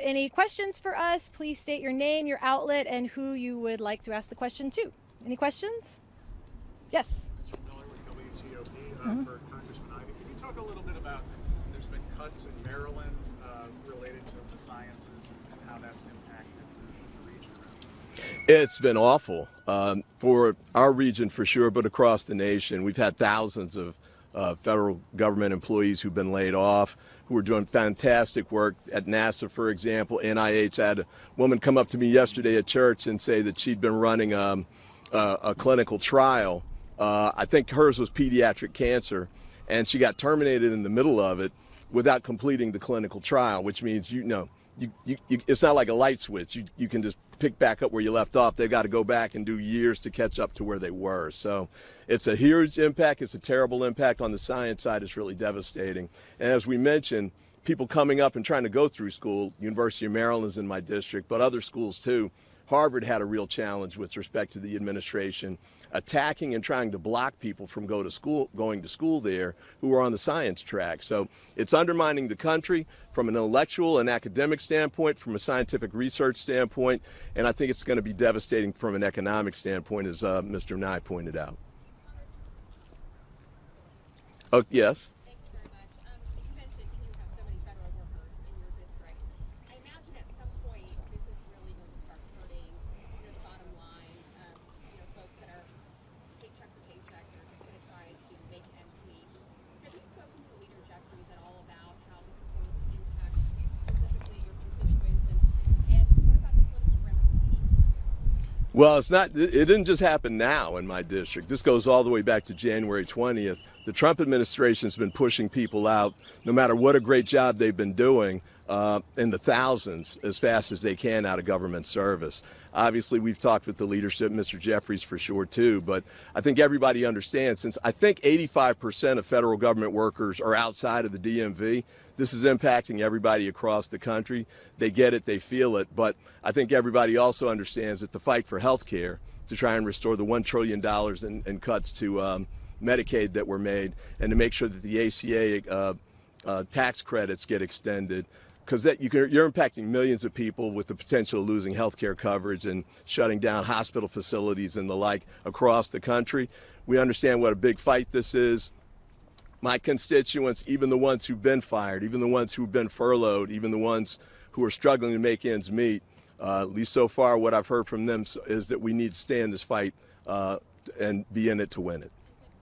any questions for us, please state your name, your outlet, and who you would like to ask the question to. Any questions? Yes. Mr. Miller with WTOP for Congressman Ivey. Can you talk a little bit about, there's been cuts in Maryland related to the sciences and how that's impacted the region around? It's been awful for our region for sure, but across the nation. We've had thousands of federal government employees who've been laid off, who are doing fantastic work at NASA, for example. NIH had a woman come up to me yesterday at church and say that she'd been running a clinical trial. I think hers was pediatric cancer, and she got terminated in the middle of it without completing the clinical trial, which means, it's not like a light switch. You can just pick back up where you left off. They've got to go back and do years to catch up to where they were. So it's a huge impact. It's a terrible impact on the science side. It's really devastating. And as we mentioned, people coming up and trying to go through school, University of Maryland is in my district, but other schools too. Harvard had a real challenge with respect to the administration attacking and trying to block people from going to school there who are on the science track. So it's undermining the country from an intellectual and academic standpoint, from a scientific research standpoint, and I think it's going to be devastating from an economic standpoint, as Mr. Nye pointed out. Oh, yes? Thank you very much. You mentioned you have so many federal workers in your district. I imagine at some point this is really going to start hurting, the bottom line of, folks that are paycheck to paycheck. They're just going to try to make ends meet. Have you spoken to Leader Jeffries at all about how this is going to impact you specifically, your constituents, and what about the political ramifications for you? Well, it didn't just happen now in my district. This goes all the way back to January 20th. The Trump administration has been pushing people out, no matter what a great job they've been doing, in the thousands as fast as they can out of government service. Obviously, we've talked with the leadership, Mr. Jeffries for sure too, but I think everybody understands, since I think 85% of federal government workers are outside of the DMV, this is impacting everybody across the country. They get it, they feel it, but I think everybody also understands that the fight for health care to try and restore the $1 trillion in cuts to Medicaid that were made, and to make sure that the ACA tax credits get extended, because you're impacting millions of people with the potential of losing health care coverage and shutting down hospital facilities and the like across the country. We understand what a big fight this is. My constituents, even the ones who've been fired, even the ones who've been furloughed, even the ones who are struggling to make ends meet, at least so far what I've heard from them is that we need to stay in this fight and be in it to win it.